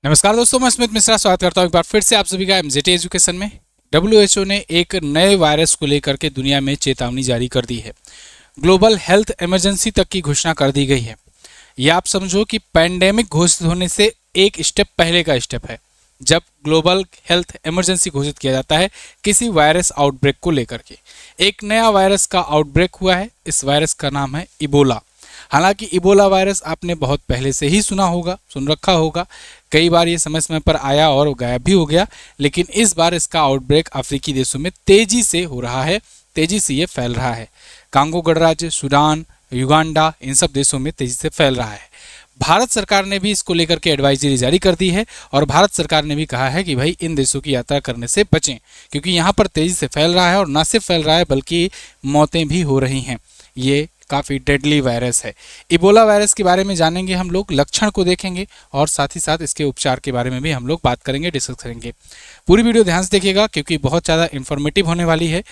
नमस्कार दोस्तों, मैं स्मित मिश्रा स्वागत करता हूं एक बार फिर से आप सभी का एमजेटी एजुकेशन में। डब्ल्यूएचओ ने एक नए वायरस को लेकर के दुनिया में चेतावनी जारी कर दी है। ग्लोबल हेल्थ इमरजेंसी तक की घोषणा कर दी गई है। यह आप समझो कि पैंडेमिक घोषित होने से एक स्टेप पहले का स्टेप है, जब ग्लोबल हेल्थ इमरजेंसी घोषित किया जाता है किसी वायरस आउटब्रेक को लेकर के। एक नया वायरस का आउटब्रेक हुआ है। इस वायरस का नाम है इबोला। हालांकि इबोला वायरस आपने बहुत पहले से ही सुन रखा होगा। कई बार ये समय समय पर आया और गायब भी हो गया, लेकिन इस बार इसका आउटब्रेक अफ्रीकी देशों में तेजी से हो रहा है, तेजी से ये फैल रहा है। कांगो गणराज्य, सूडान, युगांडा, इन सब देशों में तेजी से फैल रहा है। भारत सरकार ने भी इसको लेकर के एडवाइजरी जारी कर दी है और भारत सरकार ने भी कहा है कि भाई इन देशों की यात्रा करने से बचें, क्योंकि यहाँ पर तेजी से फैल रहा है और न सिर्फ फैल रहा है बल्कि मौतें भी हो रही हैं। ये काफ़ी डेडली वायरस है। इबोला वायरस के बारे में जानेंगे हम लोग, लक्षण को देखेंगे और साथ ही साथ इसके उपचार के बारे में भी हम लोग बात करेंगे, डिस्कस करेंगे। पूरी वीडियो ध्यान से देखिएगा क्योंकि बहुत ज़्यादा इन्फॉर्मेटिव होने वाली है।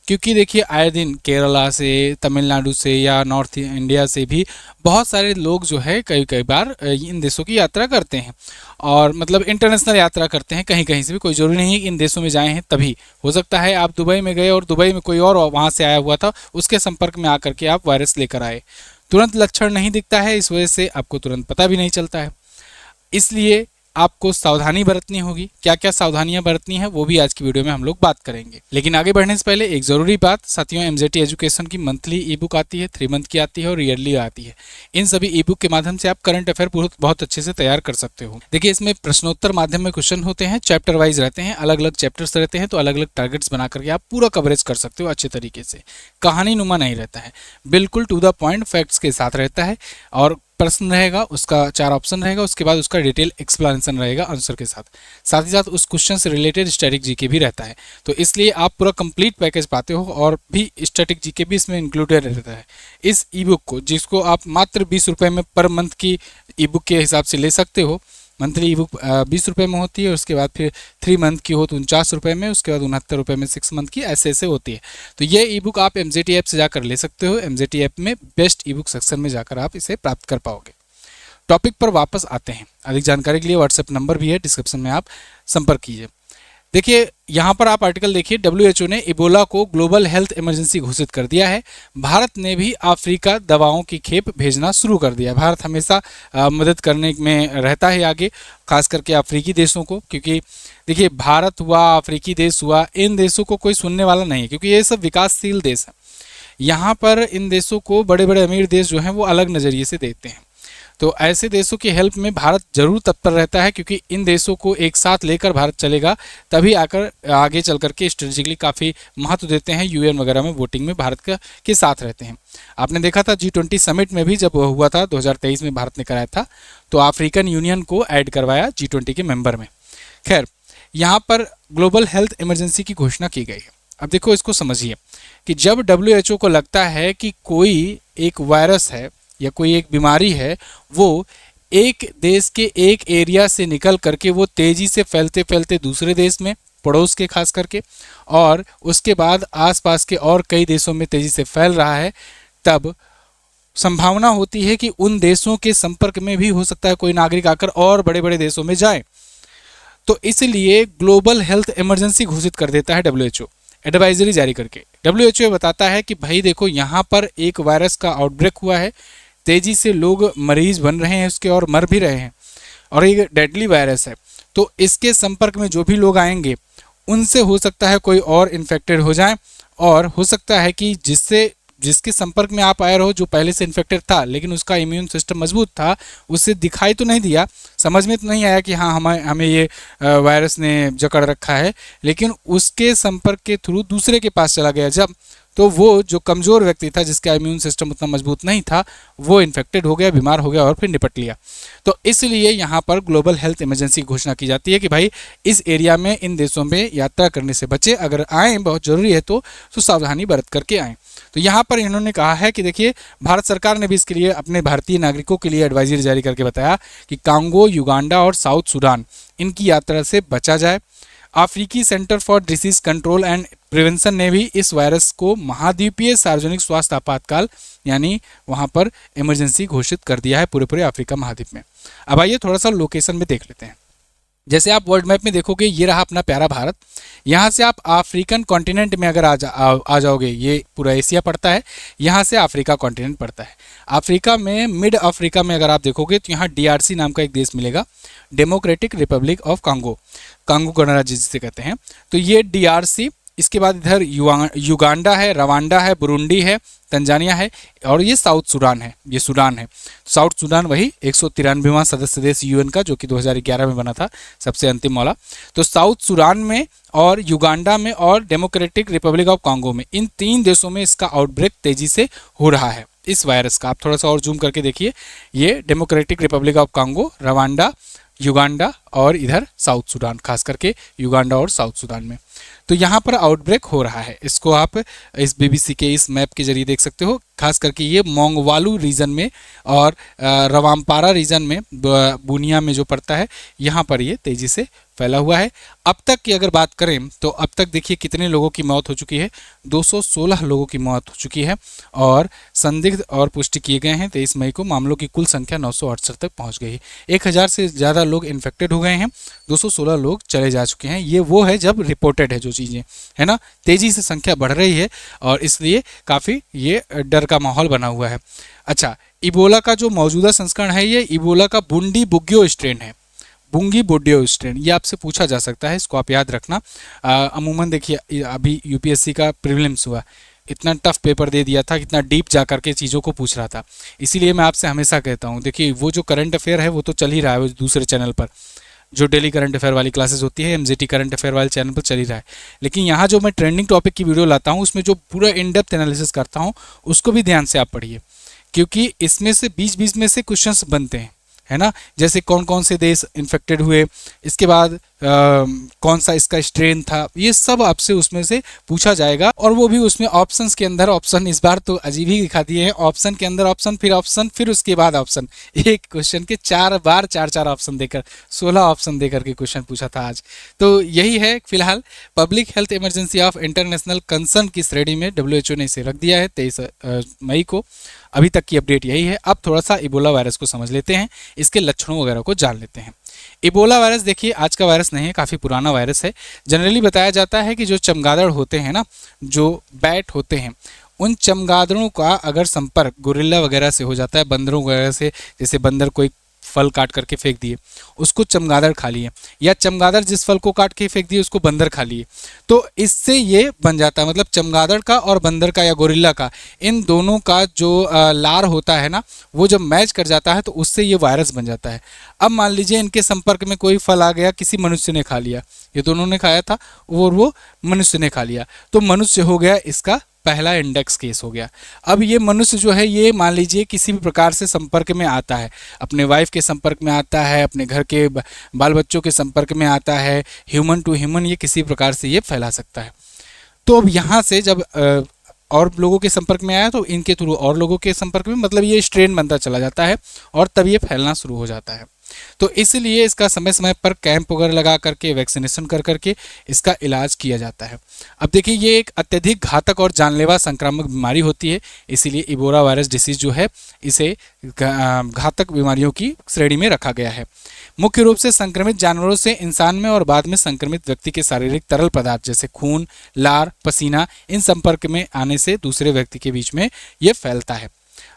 क्योंकि देखिए, आए दिन केरला से, तमिलनाडु से या नॉर्थ इंडिया से भी बहुत सारे लोग जो है कई बार इन देशों की यात्रा करते हैं और मतलब इंटरनेशनल यात्रा करते हैं। कहीं कहीं से भी, कोई ज़रूरी नहीं है कि इन देशों में जाए हैं तभी। हो सकता है आप दुबई में गए और दुबई में कोई और वहाँ से आया हुआ था, उसके संपर्क में आकर के आप वायरस लेकर आए। तुरंत लक्षण नहीं दिखता है, इस वजह से आपको तुरंत पता भी नहीं चलता है। इसलिए आपको सावधानी बरतनी होगी। क्या क्या सावधानियां बरतनी है वो भी आज की वीडियो में हम लोग बात करेंगे। लेकिन आगे बढ़ने से पहले एक ज़रूरी बात, साथियों, एमजेटी एजुकेशन की मंथली ई बुक आती है, 3 मंथ की आती है और ईयरली आती है। इन सभी ई बुक के माध्यम से आप करंट अफेयर बहुत अच्छे से तैयार कर सकते हो। देखिए, इसमें प्रश्नोत्तर माध्यम में क्वेश्चन होते हैं, चैप्टर वाइज रहते हैं, अलग अलग चैप्टर्स रहते हैं, तो अलग अलग टारगेट्स बना करके आप पूरा कवरेज कर सकते हो अच्छे तरीके से। कहानी नुमा नहीं रहता है, बिल्कुल टू द पॉइंट फैक्ट्स के साथ रहता है। और प्रश्न रहेगा, उसका 4 ऑप्शन रहेगा, उसके बाद उसका डिटेल एक्सप्लेनेशन रहेगा आंसर के साथ। साथ ही साथ उस क्वेश्चन से रिलेटेड स्टैटिक जीके भी रहता है। तो इसलिए आप पूरा कंप्लीट पैकेज पाते हो और भी स्टैटिक जीके भी इसमें इंक्लूडेड रहता है। इस ई बुक को, जिसको आप मात्र 20 रुपये में पर मंथ की ई बुक के हिसाब से ले सकते हो। मंथली ई बुक 20 रुपये में होती है, उसके बाद फिर 3 मंथ की हो तो 49 रुपये में, उसके बाद 69 रुपये में 6 मंथ की, ऐसे ऐसे होती है। तो ये ई बुक आप एमजेटी ऐप से जाकर ले सकते हो। एमजेटी ऐप में बेस्ट ई बुक सेक्शन में जाकर आप इसे प्राप्त कर पाओगे। टॉपिक पर वापस आते हैं। अधिक जानकारी के लिए व्हाट्सएप नंबर भी है, डिस्क्रिप्शन में आप संपर्क कीजिए। देखिए, यहाँ पर आप आर्टिकल देखिए, डब्ल्यूएचओ ने इबोला को ग्लोबल हेल्थ इमरजेंसी घोषित कर दिया है। भारत ने भी अफ्रीका दवाओं की खेप भेजना शुरू कर दिया। भारत हमेशा मदद करने में रहता है आगे, खास करके अफ्रीकी देशों को, क्योंकि देखिए, भारत हुआ, अफ्रीकी देश हुआ, इन देशों को कोई सुनने वाला नहीं है, क्योंकि ये सब विकासशील देश हैं। यहाँ पर इन देशों को बड़े बड़े अमीर देश जो हैं वो अलग नज़रिए से देखते हैं। तो ऐसे देशों की हेल्प में भारत जरूर तत्पर रहता है, क्योंकि इन देशों को एक साथ लेकर भारत चलेगा, तभी आगे चल करके स्ट्रेटेजिकली काफ़ी महत्व देते हैं। यूएन वगैरह में वोटिंग में भारत के साथ रहते हैं। आपने देखा था G20 समिट में भी जब हुआ था 2023 में, भारत ने कराया था, तो अफ्रीकन यूनियन को ऐड करवाया G20 के मेंबर में। खैर, यहाँ पर ग्लोबल हेल्थ इमरजेंसी की घोषणा की गई है। अब देखो, इसको समझिए कि जब WHO को लगता है कि कोई एक वायरस है या कोई एक बीमारी है, वो एक देश के एक एरिया से निकल करके वो तेजी से फैलते फैलते दूसरे देश में, पड़ोस के खास करके, और उसके बाद आसपास के और कई देशों में तेजी से फैल रहा है, तब संभावना होती है कि उन देशों के संपर्क में भी हो सकता है कोई नागरिक आकर और बड़े बड़े देशों में जाए। तो इसलिए ग्लोबल हेल्थ इमरजेंसी घोषित कर देता है WHO, एडवाइजरी जारी करके। WHO बताता है कि भाई देखो, यहाँ पर एक वायरस का आउटब्रेक हुआ है, तेजी से लोग मरीज बन रहे हैं उसके और मर भी रहे हैं, और ये डेडली वायरस है। तो इसके संपर्क में जो भी लोग आएंगे उनसे हो सकता है कोई और इन्फेक्टेड हो जाए, और हो सकता है कि जिसके संपर्क में आप आए रहो, जो पहले से इन्फेक्टेड था लेकिन उसका इम्यून सिस्टम मजबूत था, उससे दिखाई तो नहीं दिया, समझ में तो नहीं आया कि हाँ हमें ये वायरस ने जकड़ रखा है, लेकिन उसके संपर्क के थ्रू दूसरे के पास चला गया जब, तो वो जो कमज़ोर व्यक्ति था, जिसका इम्यून सिस्टम उतना मजबूत नहीं था, वो इन्फेक्टेड हो गया, बीमार हो गया और फिर निपट लिया। तो इसलिए यहाँ पर ग्लोबल हेल्थ इमरजेंसी की घोषणा की जाती है कि भाई इस एरिया में, इन देशों में यात्रा करने से बचें, अगर आएँ बहुत ज़रूरी है तो सावधानी बरत करके आएँ। तो यहाँ पर इन्होंने कहा है कि देखिए, भारत सरकार ने भी इसके लिए अपने भारतीय नागरिकों के लिए एडवाइजरी जारी करके बताया कि कांगो, युगांडा और साउथ सूडान, इनकी यात्रा से बचा जाए। अफ्रीकी centre for disease control and prevention ने भी इस वायरस को महाद्वीपीय सार्वजनिक स्वास्थ्य आपातकाल, यानी वहाँ पर इमरजेंसी घोषित कर दिया है पूरे अफ्रीका महाद्वीप में। अब आइए थोड़ा सा लोकेशन में देख लेते हैं। जैसे आप वर्ल्ड मैप में देखोगे, ये रहा अपना प्यारा भारत। यहाँ से आप अफ्रीकन कॉन्टिनेंट में अगर आ जाओगे, ये पूरा एशिया पड़ता है, यहाँ से अफ्रीका कॉन्टिनेंट पड़ता है। अफ्रीका में, मिड अफ्रीका में अगर आप देखोगे तो यहाँ डीआरसी नाम का एक देश मिलेगा, democratic Republic of Congo, Congo गणराज्य जिसे कहते हैं। तो ये डीआरसी, इसके बाद इधर युगांडा है, रवांडा है, बुरुंडी है, तंजानिया है, और ये साउथ सूडान है, ये सूडान है। साउथ सूडान वही 193वां सदस्य देश यूएन का, जो कि 2011 में बना था, सबसे अंतिम वाला। तो साउथ सूडान में और युगांडा में और डेमोक्रेटिक रिपब्लिक ऑफ कांगो में, इन 3 देशों में इसका आउटब्रेक तेजी से हो रहा है इस वायरस का। आप थोड़ा सा और जूम करके देखिए, ये democratic Republic of Congo, Rwanda, Uganda और इधर साउथ सूडान, खास करके युगांडा और साउथ सूडान में। तो यहाँ पर आउटब्रेक हो रहा है। इसको आप इस बीबीसी के इस मैप के जरिए देख सकते हो। खास करके ये मोंगवालू रीजन में और रवामपारा रीजन में, बुनिया में जो पड़ता है, यहाँ पर ये तेजी से फैला हुआ है। अब तक की अगर बात करें तो अब तक देखिए कितने लोगों की मौत हो चुकी है, 216 लोगों की मौत हो चुकी है, और संदिग्ध और पुष्टि किए गए हैं 23 मई को। मामलों की कुल संख्या 968 तक पहुंच गई है। 1000 से ज़्यादा लोग इन्फेक्टेड हो गए हैं, 216 लोग चले जा चुके हैं। ये वो है जब रिपोर्टेड है जो चीज़ें, है ना, तेज़ी से संख्या बढ़ रही है और इसलिए काफ़ी ये डर का माहौल बना हुआ है। अच्छा, इबोला का जो मौजूदा संस्करण है, ये इबोला का बुंडी बुग्यो स्ट्रेन है, बुंगी बुड्डियो स्ट्रेन, ये आपसे पूछा जा सकता है, इसको आप याद रखना। अमूमन देखिए, अभी यूपीएससी का प्रीलिम्स हुआ, इतना टफ पेपर दे दिया था, कितना डीप जा करके चीज़ों को पूछ रहा था। इसीलिए मैं आपसे हमेशा कहता हूँ, देखिए वो जो करंट अफेयर है वो तो चल ही रहा है, वो दूसरे चैनल पर जो डेली करंट अफेयर वाली क्लासेस होती है, एमजीटी करंट अफेयर वाले चैनल पर चल ही रहा है। लेकिन यहाँ जो मैं ट्रेंडिंग टॉपिक की वीडियो लाता हूँ, उसमें जो पूरा इन डेप्थ एनालिसिस करता हूँ, उसको भी ध्यान से आप पढ़िए, क्योंकि इसमें से बीच बीच में से क्वेश्चंस बनते हैं, है ना। जैसे कौन कौन से देश इन्फेक्टेड हुए, इसके बाद कौन सा इसका स्ट्रेन था, ये सब आपसे उसमें से पूछा जाएगा। और वो भी उसमें ऑप्शंस के अंदर ऑप्शन, इस बार तो अजीब ही दिखा दिए हैं, ऑप्शन के अंदर ऑप्शन, फिर उसके बाद ऑप्शन। एक क्वेश्चन के 4 बार 4 ऑप्शन देकर 16 ऑप्शन देकर के क्वेश्चन पूछा था आज। तो यही है फिलहाल public health emergency of international concern की श्रेणी में WHO ने इसे रख दिया है 23 मई को। अभी तक की अपडेट यही है। अब थोड़ा सा इबोला वायरस को समझ लेते हैं, इसके लक्षणों वगैरह को जान लेते हैं। इबोला वायरस देखिए आज का वायरस नहीं है, काफ़ी पुराना वायरस है। जनरली बताया जाता है कि जो चमगादड़ होते हैं ना, जो बैट होते हैं, उन चमगादड़ों का अगर संपर्क गोरिल्ला वगैरह से हो जाता है, बंदरों वगैरह से, जैसे बंदर कोई फल काट करके फेंक दिए, उसको चमगादड़ खा लिए, या चमगादड़ जिस फल को काट के फेंक दिए उसको बंदर खा लिए, तो इससे ये बन जाता है। मतलब चमगादड़ का और बंदर का या गोरिल्ला का, इन दोनों का जो लार होता है ना, वो जब मैच कर जाता है तो उससे ये वायरस बन जाता है। अब मान लीजिए इनके संपर्क में कोई फल आ गया, किसी मनुष्य ने खा लिया, ये दोनों ने खाया था और वो मनुष्य ने खा लिया, तो मनुष्य हो गया इसका पहला इंडेक्स केस हो गया। अब ये मनुष्य जो है, ये मान लीजिए किसी भी प्रकार से संपर्क में आता है, अपने वाइफ के संपर्क में आता है, अपने घर के बाल बच्चों के संपर्क में आता है, ह्यूमन टू ह्यूमन ये किसी प्रकार से ये फैला सकता है। तो अब यहाँ से जब और लोगों के संपर्क में आया तो इनके थ्रू और लोगों के संपर्क में, मतलब ये स्ट्रेन बनता चला जाता है और तब ये फैलना शुरू हो जाता है। तो इसलिए इसका समय समय पर कैंप वगैरह लगा करके, वैक्सीनेशन कर करके इसका इलाज किया जाता है। अब देखिए ये एक अत्यधिक घातक और जानलेवा संक्रामक बीमारी होती है, इसीलिए इबोला वायरस डिसीज जो है इसे घातक बीमारियों की श्रेणी में रखा गया है। मुख्य रूप से संक्रमित जानवरों से इंसान में और बाद में संक्रमित व्यक्ति के शारीरिक तरल पदार्थ जैसे खून, लार, पसीना, इन संपर्क में आने से दूसरे व्यक्ति के बीच में ये फैलता है।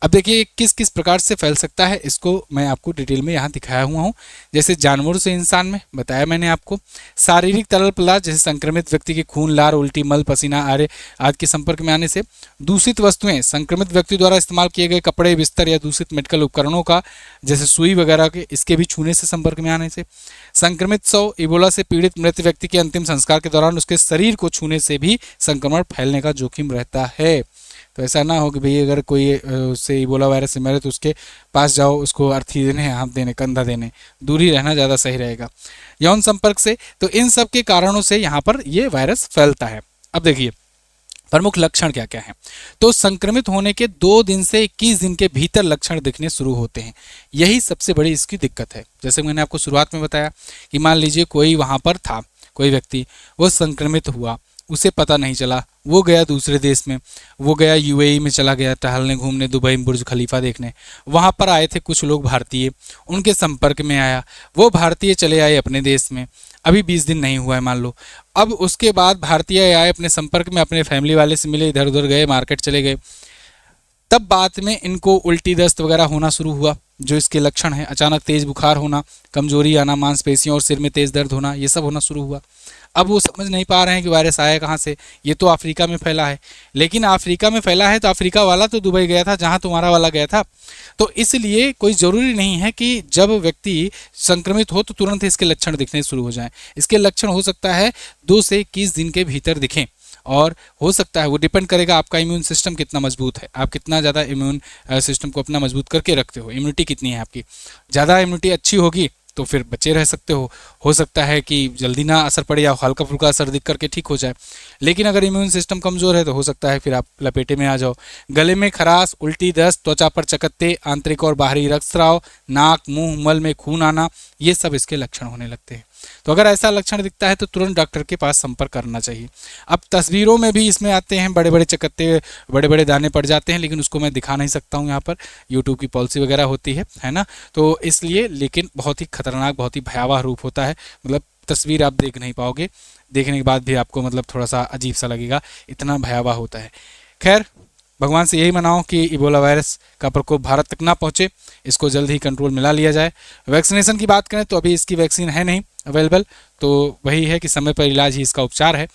अब देखिए किस किस प्रकार से फैल सकता है, इसको मैं आपको डिटेल में यहाँ दिखाया हुआ हूँ। जैसे जानवरों से इंसान में बताया मैंने आपको, शारीरिक तरल पदार्थ जैसे संक्रमित व्यक्ति के खून, लार, उल्टी, मल, पसीना आदि के संपर्क में आने से, दूषित वस्तुएं, संक्रमित व्यक्ति द्वारा इस्तेमाल किए गए कपड़े, बिस्तर या दूषित मेडिकल उपकरणों का जैसे सुई वगैरह के, इसके भी छूने से संपर्क में आने से, संक्रमित शव, इबोला से पीड़ित मृत व्यक्ति के अंतिम संस्कार के दौरान उसके शरीर को छूने से भी संक्रमण फैलने का जोखिम रहता है। तो ऐसा ना हो कि भाई अगर कोई उससे इबोला वायरस से मरे तो उसके पास जाओ, उसको अर्थी देने, हाथ देने, कंधा देने, दूर ही रहना ज़्यादा सही रहेगा। यौन संपर्क से, तो इन सब के कारणों से यहाँ पर ये वायरस फैलता है। अब देखिए प्रमुख लक्षण क्या क्या हैं। तो संक्रमित होने के 2 दिन से 21 दिन के भीतर लक्षण दिखने शुरू होते हैं, यही सबसे बड़ी इसकी दिक्कत है। जैसे मैंने आपको शुरुआत में बताया कि मान लीजिए कोई वहाँ पर था, कोई व्यक्ति वो संक्रमित हुआ, उसे पता नहीं चला, वो गया दूसरे देश में, वो गया यूएई में चला गया टहलने घूमने, दुबई में बुर्ज खलीफा देखने। वहाँ पर आए थे कुछ लोग भारतीय, उनके संपर्क में आया, वो भारतीय चले आए अपने देश में, अभी 20 दिन नहीं हुआ है मान लो। अब उसके बाद भारतीय आए अपने संपर्क में, अपने फैमिली वाले से मिले, इधर उधर गए, मार्केट चले गए, तब बाद में इनको उल्टी दस्त वगैरह होना शुरू हुआ, जो इसके लक्षण हैं। अचानक तेज बुखार होना, कमजोरी आना, मांसपेशियों और सिर में तेज दर्द होना, ये सब होना शुरू हुआ। अब वो समझ नहीं पा रहे हैं कि वायरस आया कहाँ से, ये तो अफ्रीका में फैला है। लेकिन अफ्रीका में फैला है तो अफ्रीका वाला तो दुबई गया था जहाँ तुम्हारा वाला गया था। तो इसलिए कोई ज़रूरी नहीं है कि जब व्यक्ति संक्रमित हो तो तुरंत इसके लक्षण दिखने शुरू हो जाएं। इसके लक्षण हो सकता है 2 से 21 दिन के भीतर दिखें, और हो सकता है वो डिपेंड करेगा आपका इम्यून सिस्टम कितना मजबूत है, आप कितना ज़्यादा इम्यून सिस्टम को अपना मजबूत करके रखते हो, इम्यूनिटी कितनी है आपकी। ज़्यादा इम्यूनिटी अच्छी होगी तो फिर बचे रह सकते हो सकता है कि जल्दी ना असर पड़े या हल्का फुल्का असर दिख करके ठीक हो जाए। लेकिन अगर इम्यून सिस्टम कमज़ोर है तो हो सकता है फिर आप लपेटे में आ जाओ। गले में खराश, उल्टी दस्त, त्वचा पर चकत्ते, आंतरिक और बाहरी रक्तस्राव, नाक मुंह मल में खून आना, ये सब इसके लक्षण होने लगते हैं। तो अगर ऐसा लक्षण दिखता है तो तुरंत डॉक्टर के पास संपर्क करना चाहिए। अब तस्वीरों में भी इसमें आते हैं बड़े बड़े चकत्ते, बड़े बड़े दाने पड़ जाते हैं, लेकिन उसको मैं दिखा नहीं सकता हूँ यहाँ पर, यूट्यूब की पॉलिसी वगैरह होती है ना, तो इसलिए। लेकिन बहुत ही खतरनाक, बहुत ही भयावह रूप होता है, मतलब तस्वीर आप देख नहीं पाओगे, देखने के बाद भी आपको मतलब थोड़ा सा अजीब सा लगेगा, इतना भयावह होता है। खैर, भगवान से यही मनाओ कि इबोला वायरस का प्रकोप भारत तक ना पहुँचे, इसको जल्द ही कंट्रोल में ला लिया जाए। वैक्सीनेशन की बात करें तो अभी इसकी वैक्सीन है नहीं अवेलेबल, तो वही है कि समय पर इलाज ही इसका उपचार है।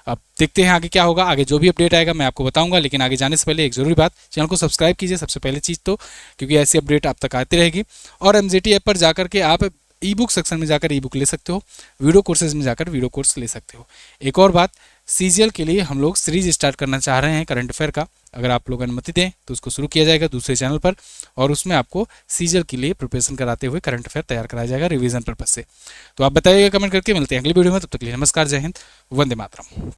अब देखते हैं आगे क्या होगा, आगे जो भी अपडेट आएगा मैं आपको बताऊंगा। लेकिन आगे जाने से पहले एक ज़रूरी बात, चैनल को सब्सक्राइब कीजिए सबसे पहले चीज़ तो, क्योंकि ऐसी अपडेट आप तक आती रहेगी। और एमजेटी ऐप पर जाकर के आप ई बुक सेक्शन में जाकर ई बुक ले सकते हो, वीडियो कोर्सेज में जाकर वीडियो कोर्स ले सकते हो। एक और बात, सीजीएल के लिए हम लोग सीरीज स्टार्ट करना चाह रहे हैं करंट अफेयर का, अगर आप लोग अनुमति दें तो उसको शुरू किया जाएगा दूसरे चैनल पर, और उसमें आपको सीजीएल के लिए प्रिपरेशन कराते हुए करंट अफेयर तैयार कराया जाएगा रिवीजन पर्पज से। तो आप बताइएगा कमेंट करके, मिलते हैं अगली वीडियो में, तब तक के लिए नमस्कार, जय हिंद, वंदे मातरम।